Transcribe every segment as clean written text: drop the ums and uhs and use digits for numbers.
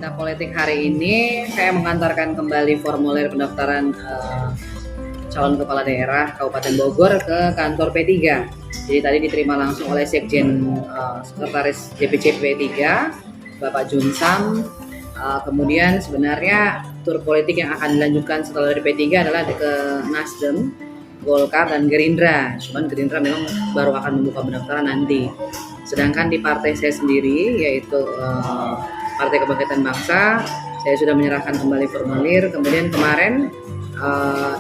Agenda politik hari ini saya mengantarkan kembali formulir pendaftaran calon kepala daerah Kabupaten Bogor ke kantor P3. Jadi tadi diterima langsung oleh Sekjen Sekretaris DPC P3 Bapak Junsam. Kemudian sebenarnya tur politik yang akan dilanjutkan setelah dari P3 adalah ke Nasdem, Golkar dan Gerindra. Cuman Gerindra memang baru akan membuka pendaftaran nanti. Sedangkan di partai saya sendiri yaitu Partai Kebangkitan Bangsa, saya sudah menyerahkan kembali formulir. Kemudian kemarin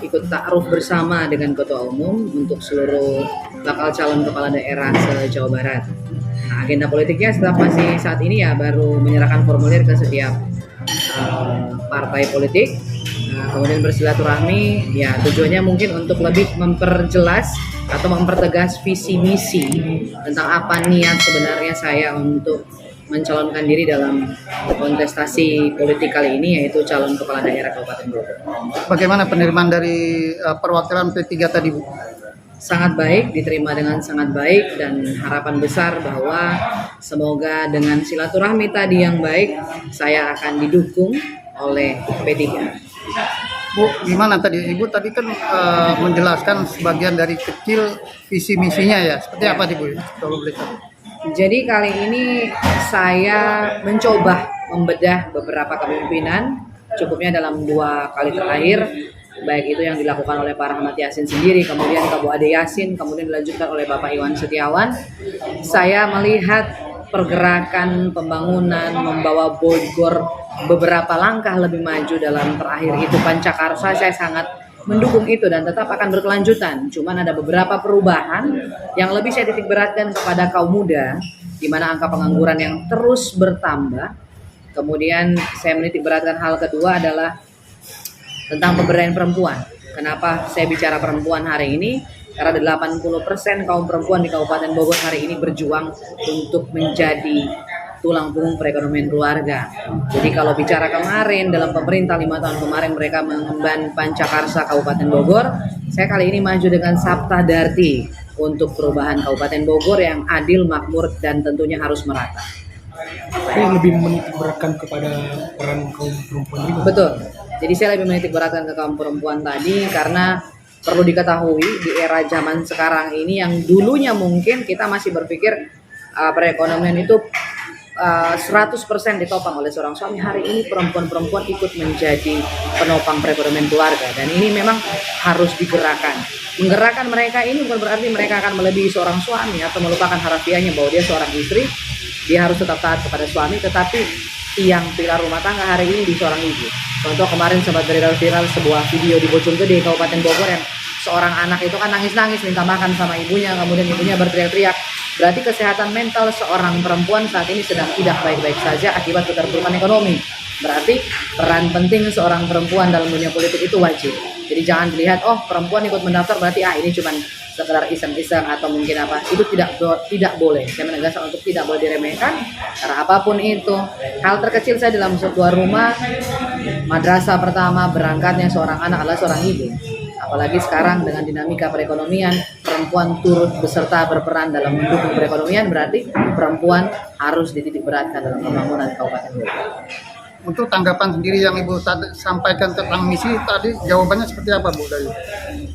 ikut ta'aruf bersama dengan Ketua Umum untuk seluruh bakal calon kepala daerah se-Jawa Barat. Nah, agenda politiknya masih saat ini ya baru menyerahkan formulir ke setiap partai politik. Kemudian bersilaturahmi, ya tujuannya mungkin untuk lebih memperjelas atau mempertegas visi misi tentang apa niat sebenarnya saya untuk mencalonkan diri dalam kontestasi politik kali ini, yaitu calon kepala daerah Kabupaten Bogor. Bagaimana penerimaan dari perwakilan P3 tadi, Bu? Sangat baik, diterima dengan sangat baik, dan harapan besar bahwa semoga dengan silaturahmi tadi yang baik, saya akan didukung oleh P3. Bu, gimana tadi? Ibu tadi kan menjelaskan sebagian dari kecil visi misinya ya. Seperti apa nih, Bu? Kalau boleh tahu. Jadi kali ini saya mencoba membedah beberapa kepemimpinan, cukupnya dalam 2 kali terakhir, baik itu yang dilakukan oleh Pak Rahmat Yassin sendiri, kemudian ke Bu Ade Yassin, kemudian dilanjutkan oleh Bapak Iwan Setiawan. Saya melihat pergerakan pembangunan membawa Bogor beberapa langkah lebih maju dalam terakhir itu Pancakarsa. Saya sangat mendukung itu dan tetap akan berkelanjutan. Cuman ada beberapa perubahan yang lebih saya titik beratkan kepada kaum muda, di mana angka pengangguran yang terus bertambah. Kemudian saya menitik beratkan hal kedua adalah tentang pemberdayaan perempuan. Kenapa saya bicara perempuan hari ini? Karena 80% kaum perempuan di Kabupaten Bogor hari ini berjuang untuk menjadi tulang punggung perekonomian keluarga. Jadi kalau bicara kemarin dalam pemerintah 5 tahun kemarin mereka mengemban Pancakarsa Kabupaten Bogor, saya kali ini maju dengan Sabta Darti untuk perubahan Kabupaten Bogor yang adil, makmur, dan tentunya harus merata. Tapi lebih menitik beratkan kepada peran kaum perempuan juga. Betul. Jadi saya lebih menitik beratkan ke kaum perempuan tadi karena perlu diketahui di era zaman sekarang ini yang dulunya mungkin kita masih berpikir perekonomian itu 100% ditopang oleh seorang suami. Hari ini perempuan-perempuan ikut menjadi penopang perekonomian keluarga, dan ini memang harus digerakkan. Menggerakkan mereka ini bukan berarti mereka akan melebihi seorang suami atau melupakan harafiahnya bahwa dia seorang istri, dia harus tetap taat kepada suami, tetapi tiang pilar rumah tangga hari ini di seorang ibu. Contoh kemarin sempat viral sebuah video di Bojonggede, Kabupaten Bogor, yang seorang anak itu kan nangis-nangis minta makan sama ibunya, kemudian ibunya berteriak-teriak. Berarti kesehatan mental seorang perempuan saat ini sedang tidak baik-baik saja akibat keterpurukan ekonomi. Berarti peran penting seorang perempuan dalam dunia politik itu wajib. Jadi jangan dilihat, oh perempuan ikut mendaftar berarti ini cuma sekedar iseng-iseng atau mungkin apa. Itu tidak boleh. Saya menegaskan untuk tidak boleh diremehkan. Karena apapun itu, hal terkecil saya dalam sebuah rumah, madrasah pertama berangkatnya seorang anak adalah seorang ibu. Apalagi sekarang dengan dinamika perekonomian, perempuan turut beserta berperan dalam mendukung perekonomian, berarti perempuan harus dititik beratkan dalam pembangunan Kabupaten Bogor. Untuk tanggapan sendiri yang Ibu sampaikan tentang misi tadi, jawabannya seperti apa, Bu? Dari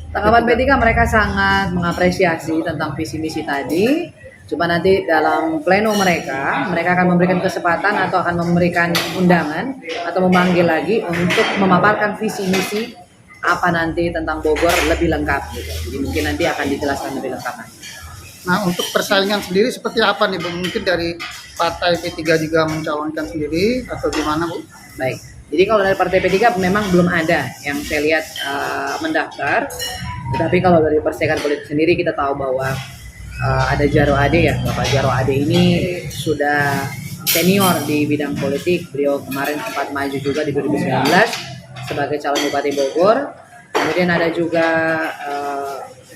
tanggapan P3, mereka sangat mengapresiasi tentang visi misi tadi. Cuma nanti dalam pleno mereka akan memberikan kesempatan atau akan memberikan undangan atau memanggil lagi untuk memaparkan visi misi apa nanti tentang Bogor lebih lengkap gitu. Jadi mungkin nanti akan dijelaskan lebih lengkap. Nah, untuk persaingan sendiri seperti apa nih, Bu? Mungkin dari partai P3 juga mencalonkan sendiri atau gimana, Bu? Baik. Jadi kalau dari partai P3 memang belum ada yang saya lihat mendaftar. Tetapi kalau dari persaingan politik sendiri kita tahu bahwa ada Jaro Ade ya. Bapak Jaro Ade ini sudah senior di bidang politik. Beliau kemarin sempat maju juga di 2019 sebagai calon Bupati Bogor. Kemudian ada juga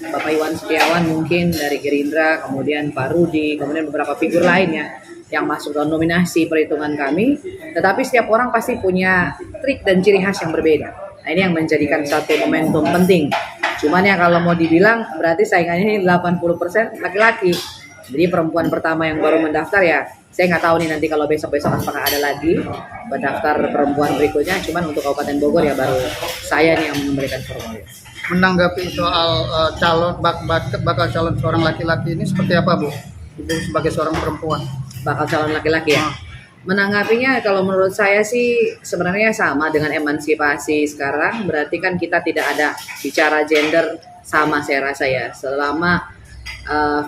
Bapak Iwan Setiawan mungkin dari Gerindra, kemudian Pak Rudi, kemudian beberapa figur lainnya yang masuk dalam nominasi perhitungan kami. Tetapi setiap orang pasti punya trik dan ciri khas yang berbeda. Nah, ini yang menjadikan satu momentum penting. Cuman ya kalau mau dibilang berarti saingannya ini 80% laki-laki. Jadi perempuan pertama yang baru mendaftar ya Saya nggak tahu nih nanti kalau besok-besok apakah ada lagi pendaftar perempuan berikutnya. Cuman untuk Kabupaten Bogor ya baru saya nih yang memberikan formulir. Menanggapi soal bakal calon seorang laki-laki ini seperti apa Bu? Ibu sebagai seorang perempuan. Bakal calon laki-laki ya. Menanggapinya kalau menurut saya sih sebenarnya sama dengan emansipasi sekarang, berarti kan kita tidak ada bicara gender sama saya rasa ya. Selama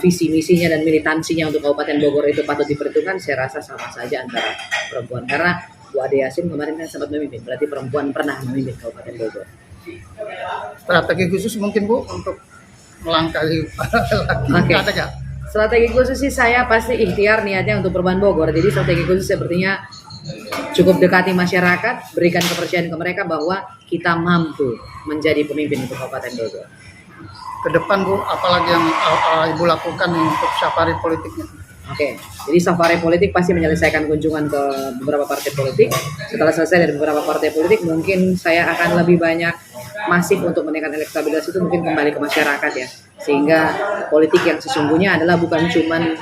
visi misinya dan militansinya untuk Kabupaten Bogor itu patut diperhitungkan, saya rasa sama saja antara perempuan. Karena Bu Ade Yasin kemarin kan sempat memimpin, berarti perempuan pernah memimpin Kabupaten Bogor. Strategi khusus mungkin Bu untuk melangkahi laki Oke. ada nggak? Strategi khusus sih saya pasti ikhtiar niatnya untuk perubahan Bogor. Jadi strategi khusus sepertinya cukup dekati masyarakat, berikan kepercayaan ke mereka bahwa kita mampu menjadi pemimpin untuk Kabupaten Bogor. Ke depan Bu, apalagi yang Ibu lakukan untuk safari politiknya? Oke, jadi safari politik pasti menyelesaikan kunjungan ke beberapa partai politik. Setelah selesai dari beberapa partai politik, mungkin saya akan lebih banyak masif untuk menaikkan elektabilitas itu mungkin kembali ke masyarakat ya. Sehingga politik yang sesungguhnya adalah bukan cuman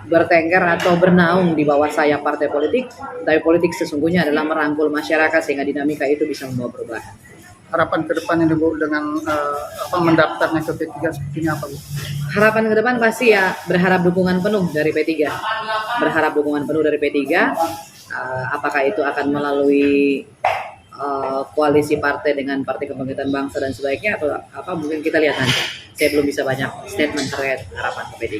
bertengger atau bernaung di bawah sayap partai politik, tapi politik sesungguhnya adalah merangkul masyarakat sehingga dinamika itu bisa membawa perubahan. Harapan ke depannya Bu dengan mendaftarnya ke P3 sepertinya apa Bu? Harapan ke depan pasti ya berharap dukungan penuh dari P3. Berharap dukungan penuh dari P3. Apakah itu akan melalui koalisi partai dengan Partai Kebangkitan Bangsa dan sebaiknya atau apa mungkin kita lihat nanti. Saya belum bisa banyak statement terkait harapan ke P3.